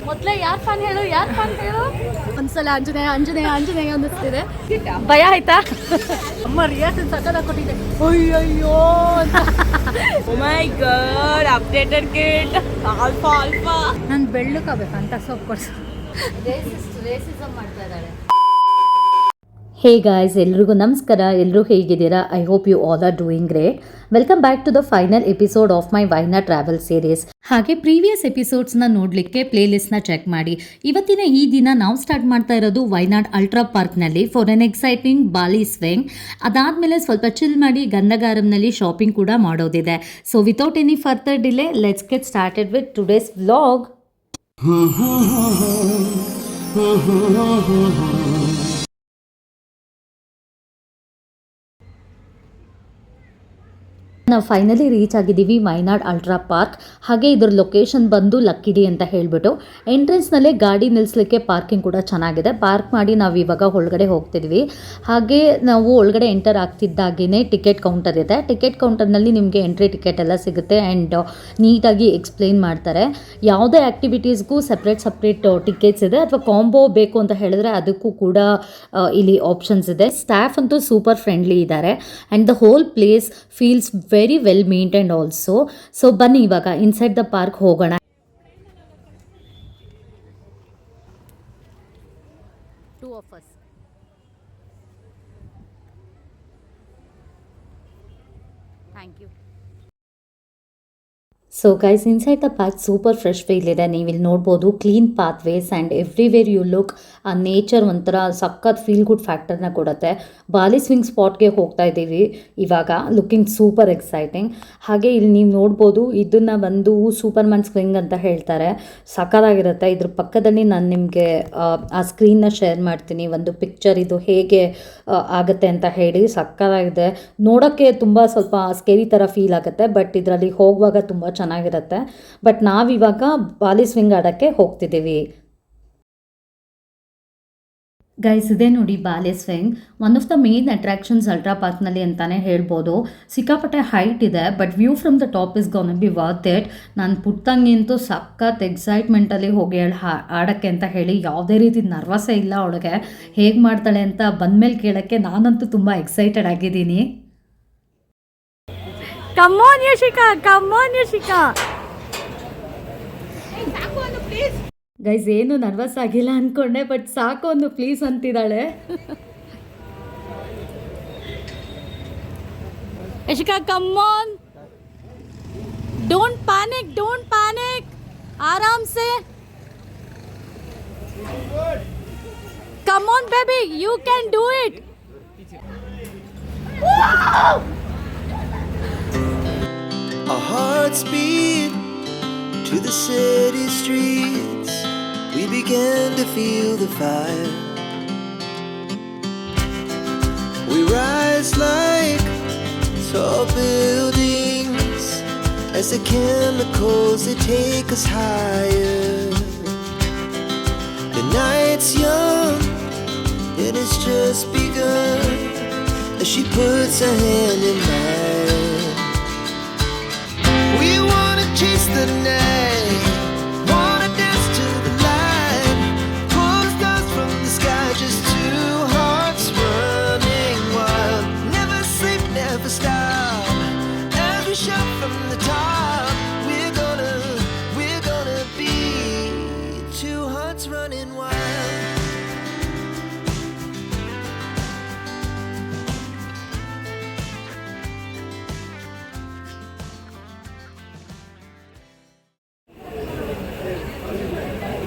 ಮೊದ್ಲೇ ಯಾರ್ ಫ್ಯಾನ್ ಹೇಳು ಒಂದ್ಸಲ ಅಂಜನೇಯ ಅನ್ನಿಸ್ತಿದೆ. ಭಯ ಆಯ್ತಾ? ಅಮ್ಮ ರಿಯಾಕ್ಷನ್ ಸಕ್ಕತ್ತಾಗಿ ಕೊಟ್ಟಿದೆ. ಅಯ್ಯಯ್ಯೋ ಓ ಮೈ ಗಾಡ್, ಅಪ್ಡೇಟೆಡ್ ಕಿಡ್ ಆಲ್ಫಾ. ನಾನು ಬೆಳ್ಳಕ್ಕಾಗಬೇಕಂತ ಸೊಪ್ಪು ಕೊಡ್ಸು. ರೇಸಿಸಮ್ ಮಾಡ್ತಾ ಇದ್ದಾಳೆ. ಹೇ ಗಾಯ್ಸ್, ಎಲ್ರಿಗೂ ನಮಸ್ಕಾರ. ಎಲ್ಲರೂ ಹೇಗಿದ್ದೀರಾ? I hope you all are doing great. Welcome back to the final episode of my Wayanad travel series. ಹಾಗೆ ಪ್ರೀವಿಯಸ್ ಎಪಿಸೋಡ್ಸ್ನ ನೋಡಲಿಕ್ಕೆ ಪ್ಲೇಲಿಸ್ಟ್ನ ಚೆಕ್ ಮಾಡಿ. ಇವತ್ತಿನ ಈ ದಿನ ನಾವು ಸ್ಟಾರ್ಟ್ ಮಾಡ್ತಾ ಇರೋದು ವೈನಾಡ್ ಅಲ್ಟ್ರಾ ಪಾರ್ಕ್ನಲ್ಲಿ for N exciting Bali swing. ಅದಾದಮೇಲೆ ಸ್ವಲ್ಪ ಚಿಲ್ ಮಾಡಿ ಗಂಧಗಾರಂನಲ್ಲಿ ಶಾಪಿಂಗ್ ಕೂಡ ಮಾಡೋದಿದೆ. So without any further delay, let's get started with today's vlog. ನಾವು ಫೈನಲಿ ರೀಚ್ ಆಗಿದ್ದೀವಿ ವೈನಾಡ್ ಅಲ್ಟ್ರಾ ಪಾರ್ಕ್. ಹಾಗೆ ಇದ್ರ ಲೊಕೇಶನ್ ಬಂದು ಲಕ್ಕಿಡಿ ಅಂತ ಹೇಳಿಬಿಟ್ಟು ಎಂಟ್ರೆನ್ಸ್ನಲ್ಲೇ ಗಾಡಿ ನಿಲ್ಲಿಸಲಿಕ್ಕೆ ಪಾರ್ಕಿಂಗ್ ಕೂಡ ಚೆನ್ನಾಗಿದೆ. ಪಾರ್ಕ್ ಮಾಡಿ ನಾವು ಇವಾಗ ಒಳಗಡೆ ಹೋಗ್ತಿದ್ವಿ. ಹಾಗೆ ನಾವು ಒಳಗಡೆ ಎಂಟರ್ ಆಗ್ತಿದ್ದಾಗೇ ಟಿಕೆಟ್ ಕೌಂಟರ್ ಇದೆ. ಟಿಕೆಟ್ ಕೌಂಟರ್ನಲ್ಲಿ ನಿಮಗೆ ಎಂಟ್ರಿ ಟಿಕೆಟ್ ಎಲ್ಲ ಸಿಗುತ್ತೆ ಆ್ಯಂಡ್ ನೀಟಾಗಿ ಎಕ್ಸ್ಪ್ಲೇನ್ ಮಾಡ್ತಾರೆ. ಯಾವುದೇ ಆ್ಯಕ್ಟಿವಿಟೀಸ್ಗೂ ಸಪ್ರೇಟ್ ಟಿಕೆಟ್ಸ್ ಇದೆ, ಅಥವಾ ಕಾಂಬೋ ಬೇಕು ಅಂತ ಹೇಳಿದ್ರೆ ಅದಕ್ಕೂ ಕೂಡ ಇಲ್ಲಿ ಆಪ್ಷನ್ಸ್ ಇದೆ. ಸ್ಟಾಫ್ ಅಂತೂ ಸೂಪರ್ ಫ್ರೆಂಡ್ಲಿ ಇದ್ದಾರೆ and the whole place feels very well maintained also. So ಬನ್ನಿ ಇವಾಗ ಇನ್ಸೈಡ್ ದ ಪಾರ್ಕ್ ಹೋಗೋಣ. Two of us. Thank you. So guys, inside the park super fresh feel ಇದೆ. ನೀವು ಇಲ್ಲಿ ನೋಡ್ಬೋದು clean pathways and everywhere you look ಆ nature ಒಂಥರ ಸಖತ್ ಫೀಲ್ ಗುಡ್ ಫ್ಯಾಕ್ಟರ್ನ ಕೊಡುತ್ತೆ. ಬಾಲಿ ಸ್ವಿಂಗ್ ಸ್ಪಾಟ್ಗೆ ಹೋಗ್ತಾ ಇದ್ದೀವಿ ಇವಾಗ. Looking super exciting. ಹಾಗೆ ಇಲ್ಲಿ ನೀವು ನೋಡ್ಬೋದು, ಇದನ್ನು ಬಂದು ಸೂಪರ್ ಮ್ಯಾನ್ ಸ್ವಿಂಗ್ ಅಂತ ಹೇಳ್ತಾರೆ. ಸಖತ್ತಾಗಿರುತ್ತೆ. ಇದ್ರ ಪಕ್ಕದಲ್ಲಿ ನಾನು ನಿಮಗೆ ಆ ಸ್ಕ್ರೀನ್ನ ಶೇರ್ ಮಾಡ್ತೀನಿ, ಒಂದು ಪಿಕ್ಚರ್ ಇದು ಹೇಗೆ ಆಗುತ್ತೆ ಅಂತ ಹೇಳಿ. ಸಖತ್ತಾಗಿದೆ. ನೋಡೋಕ್ಕೆ ತುಂಬ ಸ್ವಲ್ಪ ಸ್ಕೇರಿ ಥರ ಫೀಲ್ ಆಗುತ್ತೆ, ಬಟ್ ಇದರಲ್ಲಿ ಹೋಗುವಾಗ ತುಂಬ ಚೆನ್ನಾಗಿರುತ್ತೆ. ಬಟ್ ನಾವಿವಾಗ ಬಾಲಿ ಸ್ವಿಂಗ್ ಆಡೋಕ್ಕೆ ಹೋಗ್ತಿದ್ದೀವಿ. ಗೈಸ್, ಇದೇ ನೋಡಿ Bali swing. One of the main attractions ultra ಪಾರ್ಕ್ನಲ್ಲಿ ಅಂತಲೇ ಹೇಳ್ಬೋದು. ಸಿಕ್ಕಾಪಟ್ಟೆ ಹೈಟ್ ಇದೆ, but view from the top is gonna be worth it. ನಾನು ಪುಟ್ಟಂಗಂತೂ ಸಖತ್ ಎಕ್ಸೈಟ್ಮೆಂಟಲ್ಲಿ ಹೋಗಿ ಆಡೋಕ್ಕೆ ಅಂತ ಹೇಳಿ ಯಾವುದೇ ರೀತಿ ನರ್ವಸ್ಸೇ ಇಲ್ಲ ಅವಳಿಗೆ. ಹೇಗೆ ಮಾಡ್ತಾಳೆ ಅಂತ ಬಂದಮೇಲೆ ಕೇಳೋಕ್ಕೆ ನಾನಂತೂ ತುಂಬ ಎಕ್ಸೈಟೆಡ್ ಆಗಿದ್ದೀನಿ. Come on Yashika. ಗೈಸ್, ಏನು ನರ್ವಸ್ ಆಗಿಲ್ಲ ಅಂದ್ಕೊಂಡೆ, ಬಟ್ ಸಾಕು ಒಂದು please ಅಂತಿದ್ದಾಳೆ. Yashika, come on. Don't panic. आराम से. Come on baby, you can do it. Our hearts beat to the city streets. We began to feel the fire. We rise like tall buildings as the chemicals, they take us higher. The night's young and it's just begun as she puts her hand in mine. Chase the night, wanna dance to the light, pull stars from the sky, just two hearts running wild. Never sleep, never stop, as we shout from the top. We're gonna be two hearts running wild.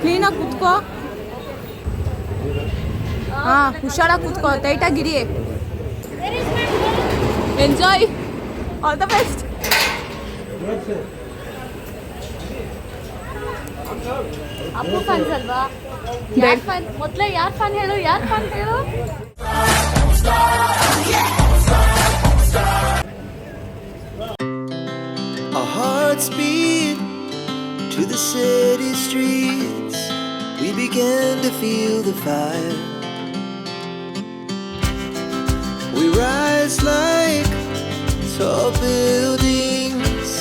ಕ್ಲೀನಾಗಿ ಕೂತ್ಕೋ. ಹುಷಾರಾಗಿ ಕೂತ್ಕೋ, ಟೈಟಾಗಿರಿ. Enjoy, all the best. Appu fans ಅಲ್ವಾ? ಮೊದಲೇ ಯಾರ್ fan ಹೇಳು? Our hearts beat to the city streets. We began to feel the fire. We rise like tall buildings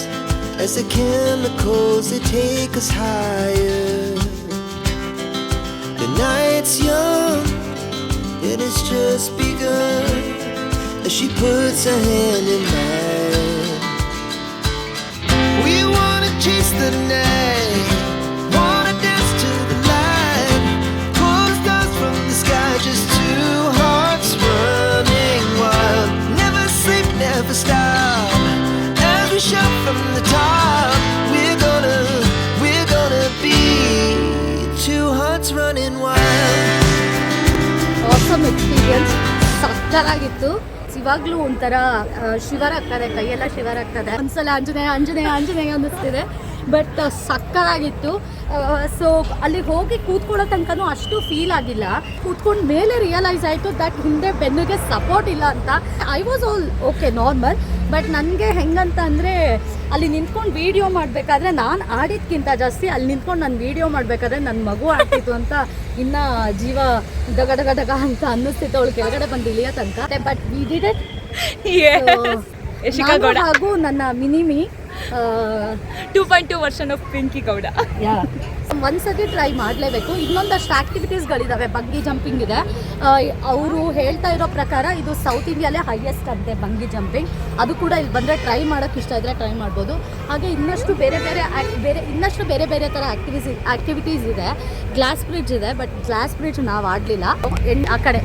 as the chemicals they take us higher. The night's young and it's just begun as she puts her hand in mine. We wanna chase the night, wanna dance to the light, pull stars from the sky, just two hearts running wild. Never sleep, never stop, as we shout from the top. We're gonna be two hearts running wild. Awesome experience ಸಕ್ಕತ್ತಾಗಿತ್ತು. ಇವಾಗಲೂ ಒಂಥರ ಶಿವರ್ ಆಗ್ತದೆ, ಕೈಯೆಲ್ಲ ಶಿವರ್ ಆಗ್ತದೆ. ಒಂದ್ಸಲ ಆಂಜನೇಯ ಆಂಜನೇಯ ಆಂಜನೇಯ ಅನ್ನಿಸ್ತಿದೆ. But ಸಕ್ಕತ್ತಾಗಿತ್ತು. So ಅಲ್ಲಿ ಹೋಗಿ ಕೂತ್ಕೊಳ್ಳೋ ತನಕನೂ ಅಷ್ಟು ಫೀಲ್ ಆಗಿಲ್ಲ. ಕೂತ್ಕೊಂಡ ಮೇಲೆ ರಿಯಲೈಸ್ ಆಯಿತು ದಟ್ ಹಿಂದೆ ಬೆನ್ನಿಗೆ ಸಪೋರ್ಟ್ ಇಲ್ಲ ಅಂತ. I was all okay normal. But ನನಗೆ ಹೆಂಗಂತ ಅಂದರೆ ಅಲ್ಲಿ ನಿಂತ್ಕೊಂಡು ವೀಡಿಯೋ ಮಾಡಬೇಕಾದ್ರೆ ನಾನು ಆಡಿದ್ಕಿಂತ ಜಾಸ್ತಿ ಅಲ್ಲಿ ನಿಂತ್ಕೊಂಡು ನಾನು ವೀಡಿಯೋ ಮಾಡಬೇಕಾದ್ರೆ ನನ್ನ ಮಗು ಆಡ್ತಿತ್ತು ಅಂತ ಇನ್ನು ಜೀವ ಡಗ ಡಗ ಡಗ ಅಂತ ಅನ್ನಿಸ್ತಿತ್ತು ಅವಳು ಕೆಳಗಡೆ ಬಂದು ಇಳಿಯೋ ತನಕ. But we did it. ಹಾಗೂ ನನ್ನ ಮಿನಿಮಿ 2.2 ವರ್ಷನ್ ಆಫ್ ಪಿಂಕಿ ಗೌಡ. ಒಂದ್ಸತಿ ಟ್ರೈ ಮಾಡಲೇಬೇಕು. ಇನ್ನೊಂದಷ್ಟು ಆ್ಯಕ್ಟಿವಿಟೀಸ್ಗಳಿದ್ದಾವೆ. ಬಂಗಿ ಜಂಪಿಂಗ್ ಇದೆ. ಅವರು ಹೇಳ್ತಾ ಇರೋ ಪ್ರಕಾರ ಇದು ಸೌತ್ ಇಂಡಿಯಾಲೇ ಹೈಯೆಸ್ಟ್ ಅಂತೆ ಬಂಗಿ ಜಂಪಿಂಗ್. ಅದು ಕೂಡ ಇಲ್ಲಿ ಬಂದರೆ ಟ್ರೈ ಮಾಡೋಕ್ಕೆ ಇಷ್ಟ ಇದ್ದರೆ ಟ್ರೈ ಮಾಡ್ಬೋದು. ಹಾಗೆ ಇನ್ನಷ್ಟು ಬೇರೆ ಬೇರೆ ಥರ ಆ್ಯಕ್ಟಿವಿಟೀಸ್ ಇದೆ. ಗ್ಲಾಸ್ ಬ್ರಿಡ್ಜ್ ಇದೆ. ಬಟ್ ಗ್ಲಾಸ್ ಬ್ರಿಡ್ಜ್ ನಾವು ಆಡಲಿಲ್ಲ. ಆ ಕಡೆ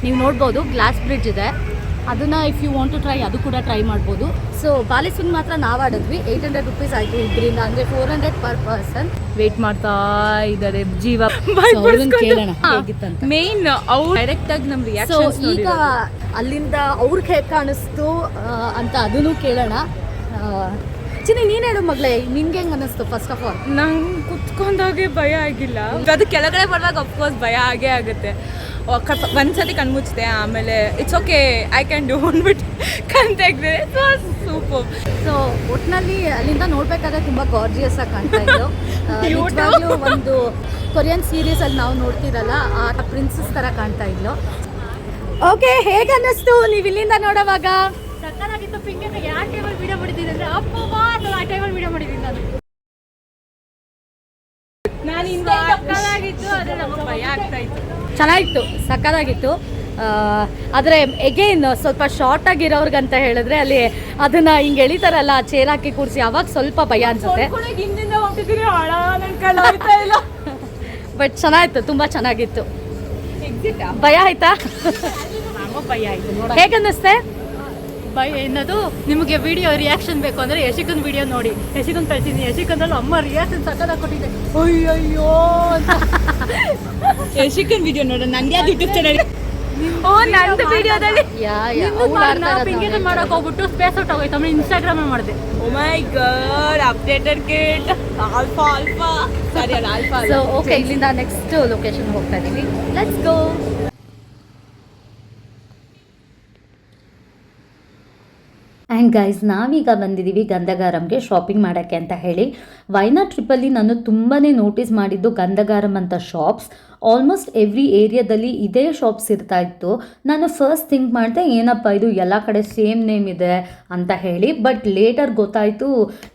ನೀವು ನೋಡ್ಬೋದು ಗ್ಲಾಸ್ ಬ್ರಿಡ್ಜ್ ಇದೆ. ಅದನ್ನು if you want to try ಅದು ಕೂಡ ಟ್ರೈ ಮಾಡ್ಬೋದು. ಸೊ ಬಾಲಿ ಸ್ವಿಂಗ್ ಮಾತ್ರ ನಾವು ಆಡಿದ್ವಿ. 800 ರೂಪೀಸ್ ಆಯಿತು ಇಬ್ಬರಿಂದ, ಅಂದರೆ 400 ಪರ್ ಪರ್ಸನ್. ವೇಟ್ ಮಾಡ್ತಾ ಇದ್ದಾರೆ ಜೀವ. ಕೇಳೋಣ ಹೇಗಿತ್ತಂತ. ಮೇನ್ ಅವ್ರು ಡೈರೆಕ್ಟ್ ಆಗಿ ನಮ್ಮ ಸೊ ರಿಯಾಕ್ಷನ್ಸ್ ಈಗ ಅಲ್ಲಿಂದ ಅವ್ರಿಗೆ ಹೇಗೆ ಕಾಣಿಸ್ತು ಅಂತ ಅದನ್ನು ಕೇಳೋಣ. ಚಿನ್ನಿ ನೀನು ಹೇಳು ಮಗಳೇ, ನಿನ್ಗೆ ಹೆಂಗೆ ಅನ್ನಿಸ್ತು ಫಸ್ಟ್ ಆಫ್ ಆಲ್? ನಂಗೆ ಕುತ್ಕೊಂಡಾಗೆ ಭಯ ಆಗಿಲ್ಲ. ಅದು ಕೆಳಗಡೆ ಬರುವಾಗ ಅಫ್ಕೋರ್ಸ್ ಭಯ ಆಗೇ ಆಗುತ್ತೆ. ಒಂದ್ಸತಿ ಕಣ್ಮುಚ್ಚಿದೆ, ಆಮೇಲೆ it's okay I can do ಅಂದ್ಬಿಟ್ಟು ಕಣ್ ತೆಗ್ದೆ. ಸೂಪರ್. ಸೊ ಒಟ್ಟಿನಲ್ಲಿ ಅಲ್ಲಿಂದ ನೋಡ್ಬೇಕಾದ್ರೆ ತುಂಬ ಗಾರ್ಜಿಯಸ್ ಆಗಿ ಕಾಣ್ತಾ ಇದ್ದು. ನಿಜವಾಗ್ಲೂ ಒಂದು ಕೊರಿಯನ್ ಸೀರೀಸಲ್ಲಿ ನಾವು ನೋಡ್ತಿರಲ್ಲ ಆ ಪ್ರಿನ್ಸಸ್ ಥರ ಕಾಣ್ತಾ ಇದ್ಲು. ಓಕೆ, ಹೇಗೆ ಅನ್ನಿಸ್ತು ನೀವು ಇಲ್ಲಿಂದ ನೋಡೋವಾಗ? ಸಕ್ಕತ್ತಾಗಿತ್ತು. ಪಿಂಗೆ ಯಾವ ಟೈಮಲ್ಲಿ ವಿಡಿಯೋ ಮಾಡಿದ್ದೀನಿ ಅಂದರೆ ಅಪ್ಪ ಆ ಟೈಮಲ್ಲಿ ವಿಡಿಯೋ ಮಾಡಿದ್ದೀನಿ ನಾನು ಹಿಂದೆ ಸಕ್ಕತ್ತಾಗಿತ್ತು. ಅದೇ ನಮಗೆ ಭಯ ಆಗ್ತಾ ಇತ್ತು. ಚೆನ್ನಾಗಿತ್ತು, ಸಕ್ಕತ್ತಾಗಿತ್ತು. ಆದರೆ ಎಗೇನ್ ಸ್ವಲ್ಪ ಶಾರ್ಟ್ ಆಗಿರೋರ್ಗಂತ ಹೇಳಿದ್ರೆ ಅಲ್ಲಿ ಅದನ್ನು ಹಿಂಗೆ ಎಳಿತಾರಲ್ಲ ಚೇರ್ ಹಾಕಿ ಕೂರಿಸಿ, ಅವಾಗ ಸ್ವಲ್ಪ ಭಯ ಅನ್ಸುತ್ತೆ. ಹಿಂದಿಂದ ಹೋಗ್ತಿದ್ದೀನಿ, ಹಾಳ ನನ್ನ ಕೈಲಿ ಆಗ್ತಾ ಇಲ್ಲ. ಬಟ್ ಚೆನ್ನಾಗಿತ್ತು, ತುಂಬ ಚೆನ್ನಾಗಿತ್ತು. ಎಕ್ಸಿಟ್ ಭಯ ಆಯ್ತಾ? ಭಯ ಆಯ್ತು. ಹೇಗನ್ನಿಸ್ತೆ? ಭಯ ಎನ್ನೋದು ನಿಮಗೆ ವಿಡಿಯೋ ರಿಯಾಕ್ಷನ್ ಬೇಕು ಅಂದರೆ ಯಶಿಕನ್ ವಿಡಿಯೋ ನೋಡಿ. ಯಶಿಕನ್ ಕಳ್ಸಿದ್ದೀನಿ. ಯಶಿಕನ್ನಲ್ಲಿ ಅಮ್ಮ ರಿಯಾಕ್ಷನ್ ಸಕ್ಕತ್ತಾಗಿ ಕೊಟ್ಟಿದ್ದೆ. ಅಯ್ಯಯ್ಯೋ ಅಂತ. ಯಶಿಕನ್ ವಿಡಿಯೋ ನೋಡೋಣ. ನಂಗೆ ಯಾವ್ದು ಯೂಟ್ಯೂಬ್ ಚಾನಲ್? ಓ ನಂದು ವಿಡಿಯೋದಲ್ಲಿ ಪಿಂಗೆ ಮಾಡೋಕೆ ಹೋಗ್ಬಿಟ್ಟು ಸ್ಪೇಸ್ ಔಟ್ ಆಗೋಯ್ತು. ಆಮೇಲೆ ಇನ್ಸ್ಟಾಗ್ರಾಮ್ ಮಾಡಿದೆ. ಓ ಮೈ ಗಾಡ್, ಅಪ್ಡೇಟೆಡ್ ಕಿಡ್ ಆಲ್ಫಾ ಸರಿ ಅಲ್ಲ ಆಲ್ಫಾ. ಸೊ ಓಕೆ, ಇಲ್ಲಿಂದ ನೆಕ್ಸ್ಟ್ ಲೊಕೇಶನ್ ಹೋಗ್ತಾ ಇದ್ದೀವಿ. Let's go. ಆ್ಯಂಡ್ ಗೈಸ್, ನಾವೀಗ ಬಂದಿದ್ದೀವಿ ಗಂಧಗಾರಂಗೆ ಶಾಪಿಂಗ್ ಮಾಡೋಕ್ಕೆ ಅಂತ ಹೇಳಿ. ವೈನಾಡ್ ಟ್ರಿಪ್ಪಲ್ಲಿ ನಾನು ತುಂಬಾ ನೋಟಿಸ್ ಮಾಡಿದ್ದು ಗಂಧಗಾರಂ ಅಂತ ಶಾಪ್ಸ್. ಆಲ್ಮೋಸ್ಟ್ ಎವ್ರಿ ಏರಿಯಾದಲ್ಲಿ ಇದೇ ಶಾಪ್ಸ್ ಇರ್ತಾ ಇತ್ತು. ನಾನು ಫಸ್ಟ್ ಥಿಂಕ್ ಮಾಡಿದೆ ಏನಪ್ಪ ಇದು ಎಲ್ಲ ಕಡೆ ಸೇಮ್ ನೇಮ್ ಇದೆ ಅಂತ ಹೇಳಿ. ಬಟ್ ಲೇಟರ್ ಗೊತ್ತಾಯಿತು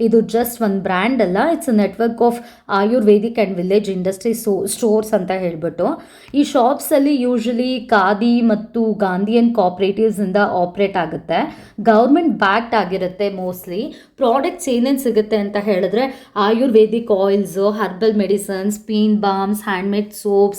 ಇದು ಜಸ್ಟ್ ಒಂದು ಬ್ರ್ಯಾಂಡ್ ಅಲ್ಲ, it's a network of Ayurvedic and village industry stores ಅಂತ ಹೇಳಿಬಿಟ್ಟು. ಈ ಶಾಪ್ಸಲ್ಲಿ ಯೂಶಲಿ ಖಾದಿ ಮತ್ತು ಗಾಂಧಿಯನ್ ಕೋಆಪ್ರೇಟಿವ್ಸಿಂದ ಆಪ್ರೇಟ್ ಆಗುತ್ತೆ. ಗೌರ್ಮೆಂಟ್ ಬ್ಯಾಕ್ಡ್ ಆಗಿರುತ್ತೆ ಮೋಸ್ಟ್ಲಿ. ಪ್ರಾಡಕ್ಟ್ಸ್ ಏನೇನು ಸಿಗುತ್ತೆ ಅಂತ ಹೇಳಿದ್ರೆ Ayurvedic oils, herbal medicines, pain balms, handmade soaps,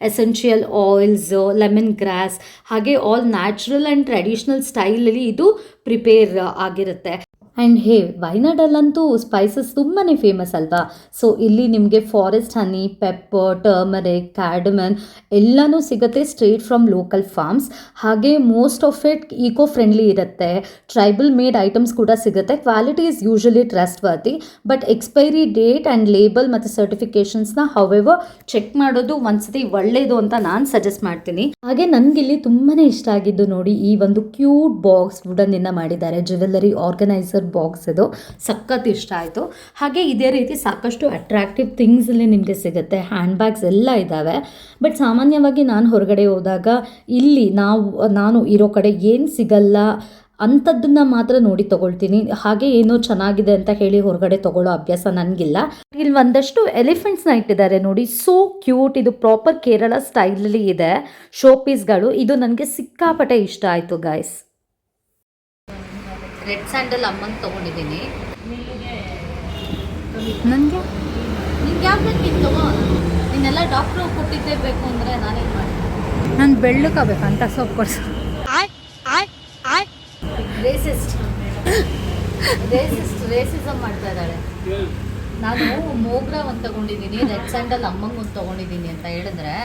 essential oils, lemon grass, ಹಾಗೆ ಆಲ್ ನ್ಯಾಚುರಲ್ ಆ್ಯಂಡ್ ಟ್ರೆಡಿಷ್ನಲ್ ಸ್ಟೈಲಲ್ಲಿ ಇದು ಪ್ರಿಪೇರ್ ಆಗಿರುತ್ತೆ. ಆ್ಯಂಡ್ ವೈನಾಡಲ್ಲಂತೂ ಸ್ಪೈಸಸ್ ತುಂಬಾ ಫೇಮಸ್ ಅಲ್ವಾ. ಸೊ ಇಲ್ಲಿ ನಿಮಗೆ forest honey, pepper, turmeric, cardamom ಎಲ್ಲನೂ ಸಿಗುತ್ತೆ ಸ್ಟ್ರೇಟ್ ಫ್ರಮ್ ಲೋಕಲ್ ಫಾರ್ಮ್ಸ್. ಹಾಗೆ most of it eco friendly ಇರುತ್ತೆ. ಟ್ರೈಬಲ್ ಮೇಡ್ ಐಟಮ್ಸ್ ಕೂಡ ಸಿಗುತ್ತೆ. Quality is usually trustworthy. But expiry date and label ಮತ್ತು ಸರ್ಟಿಫಿಕೇಷನ್ಸ್ನ ಹೌಎವರ್ ಚೆಕ್ ಮಾಡೋದು ಒಂದ್ಸತಿ ಒಳ್ಳೆಯದು ಅಂತ ನಾನು ಸಜೆಸ್ಟ್ ಮಾಡ್ತೀನಿ. ಹಾಗೆ ನನಗಿಲ್ಲಿ ತುಂಬಾ ಇಷ್ಟ ಆಗಿದ್ದು ನೋಡಿ, ಈ ಒಂದು ಕ್ಯೂಟ್ ಬಾಕ್ಸ್ ವುಡನ್ನಿಂದ ಮಾಡಿದ್ದಾರೆ. ಜ್ಯುವೆಲ್ಲರಿ ಆರ್ಗನೈಸರ್ ಬಾಕ್ಸ್ ಇದು ಸಖತ್ ಇಷ್ಟ ಆಯಿತು. ಹಾಗೆ ಇದೇ ರೀತಿ ಸಾಕಷ್ಟು ಅಟ್ರಾಕ್ಟಿವ್ ಥಿಂಗ್ಸಲ್ಲಿ ನಿಮಗೆ ಸಿಗುತ್ತೆ. ಹ್ಯಾಂಡ್ ಬ್ಯಾಗ್ಸ್ ಎಲ್ಲ ಇದ್ದಾವೆ. ಬಟ್ ಸಾಮಾನ್ಯವಾಗಿ ನಾನು ಹೊರಗಡೆ ಹೋದಾಗ ಇಲ್ಲಿ ನಾನು ಇರೋ ಕಡೆ ಏನು ಸಿಗಲ್ಲ ಅಂಥದ್ದನ್ನು ಮಾತ್ರ ನೋಡಿ ತೊಗೊಳ್ತೀನಿ. ಹಾಗೆ ಏನೋ ಚೆನ್ನಾಗಿದೆ ಅಂತ ಹೇಳಿ ಹೊರಗಡೆ ತೊಗೊಳ್ಳೋ ಅಭ್ಯಾಸ ನನಗಿಲ್ಲ. ಇಲ್ಲಿ ಒಂದಷ್ಟು ಎಲಿಫೆಂಟ್ಸ್ನ ಇಟ್ಟಿದ್ದಾರೆ ನೋಡಿ, ಸೋ ಕ್ಯೂಟ್. ಇದು ಪ್ರಾಪರ್ ಕೇರಳ ಸ್ಟೈಲಲ್ಲಿ ಇದೆ ಶೋ ಪೀಸ್ಗಳು. ಇದು ನನಗೆ ಸಿಕ್ಕಾಪಟ್ಟೆ ಇಷ್ಟ ಆಯಿತು ಗಾಯ್ಸ್. ರೆಡ್ ಸ್ಯಾಂಡಲ್ ಅಮ್ಮಂಗೆ ತೊಗೊಂಡಿದ್ದೀನಿ. ನನಗೆ ನಿಂಗೆ ಯಾಕೆ ಬೇಕಿತ್ತು? ನಿನ್ನೆಲ್ಲ ಡಾಕ್ಟ್ರು ಕೊಟ್ಟಿದ್ದೇ ಬೇಕು ಅಂದರೆ ನಾನೇನು ಮಾಡಿ ನಾನು ಬೆಳ್ಳಕ್ಕಾಗಬೇಕಂತ ಸೊಪ್ಪು ಕೊಡ್ಸು. ರೇಸಿಸಮ್ ಮಾಡ್ತಾ ಇದ್ದಾಳೆ. ನಾನು ಮೋಗ್ರಾ ಒಂದು ತೊಗೊಂಡಿದ್ದೀನಿ, ರೆಡ್ ಸ್ಯಾಂಡಲ್ ಅಮ್ಮಂಗೆ ಒಂದು ತೊಗೊಂಡಿದ್ದೀನಿ ಅಂತ ಹೇಳಿದ್ರೆ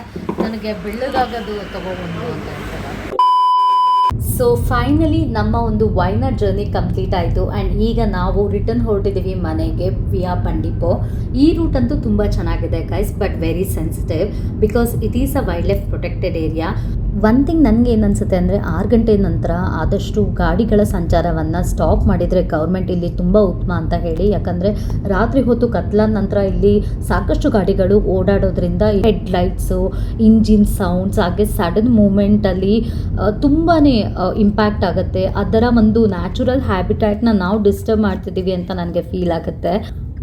ನನಗೆ ಬೆಳ್ಳಗಾಗೋದು ತೊಗೊಬಂದು ಅಂತ ಹೇಳ್ತಾರೆ. ಸೊ ಫೈನಲಿ ನಮ್ಮ ಒಂದು ವೈನಾಡ್ ಜರ್ನಿ ಕಂಪ್ಲೀಟ್ ಆಯಿತು. ಆ್ಯಂಡ್ ಈಗ ನಾವು ರಿಟರ್ನ್ ಹೊರಟಿದ್ದೀವಿ ಮನೆಗೆ ವಿಯಾ ಬಂಡಿಪೋ. ಈ ರೂಟ್ ಅಂತೂ ತುಂಬ ಚೆನ್ನಾಗಿದೆ guys, but very sensitive because it is a wild life protected area. One thing ನನಗೆ ಏನು ಅನಿಸುತ್ತೆ ಅಂದರೆ 6 ಗಂಟೆ ನಂತರ ಆದಷ್ಟು ಗಾಡಿಗಳ ಸಂಚಾರವನ್ನು ಸ್ಟಾಪ್ ಮಾಡಿದರೆ ಗೌರ್ಮೆಂಟ್ ಇಲ್ಲಿ ತುಂಬ ಉತ್ತಮ ಅಂತ ಹೇಳಿ. ಯಾಕಂದರೆ ರಾತ್ರಿ ಹೊತ್ತು ಕತ್ಲಾದ ನಂತರ ಇಲ್ಲಿ ಸಾಕಷ್ಟು ಗಾಡಿಗಳು ಓಡಾಡೋದ್ರಿಂದ ಹೆಡ್ ಲೈಟ್ಸು, ಇಂಜಿನ್ ಸೌಂಡ್ಸ್, ಹಾಗೆ ಸಡನ್ ಮೂಮೆಂಟಲ್ಲಿ ತುಂಬಾ ಇಂಪ್ಯಾಕ್ಟ್ ಆಗುತ್ತೆ. ಅದರ ಒಂದು ನ್ಯಾಚುರಲ್ ಹ್ಯಾಬಿಟ್ಯಾಟ್ನ ನಾವು ಡಿಸ್ಟರ್ಬ್ ಮಾಡ್ತಿದ್ದೀವಿ ಅಂತ ನನಗೆ ಫೀಲ್ ಆಗುತ್ತೆ.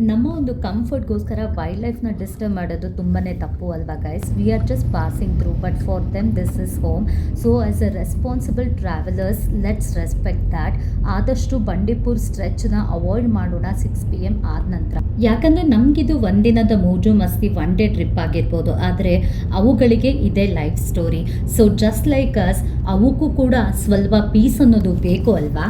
ನಮ್ಮ ಒಂದು ಕಂಫರ್ಟ್ಗೋಸ್ಕರ ವೈಲ್ಡ್ ಲೈಫ್ನ ಡಿಸ್ಟರ್ಬ್ ಮಾಡೋದು ತುಂಬಾ ತಪ್ಪು ಅಲ್ವಾ guys? We are just passing through, but for them this is home. So as a responsible travellers let's respect that. ಆದಷ್ಟು ಬಂಡೀಪುರ್ ಸ್ಟ್ರೆಚ್ನ ಅವಾಯ್ಡ್ ಮಾಡೋಣ 6 PM ಆದ ನಂತರ. ಯಾಕಂದರೆ ನಮಗಿದು ಒಂದಿನದ ಮೋಜು ಮಸ್ತಿ ಒನ್ ಡೇ ಟ್ರಿಪ್ ಆಗಿರ್ಬೋದು, ಆದರೆ ಅವುಗಳಿಗೆ ಇದೇ life story. So just like us ಅವಕ್ಕೂ ಕೂಡ ಸ್ವಲ್ಪ ಪೀಸ್ ಅನ್ನೋದು ಬೇಕು ಅಲ್ವಾ?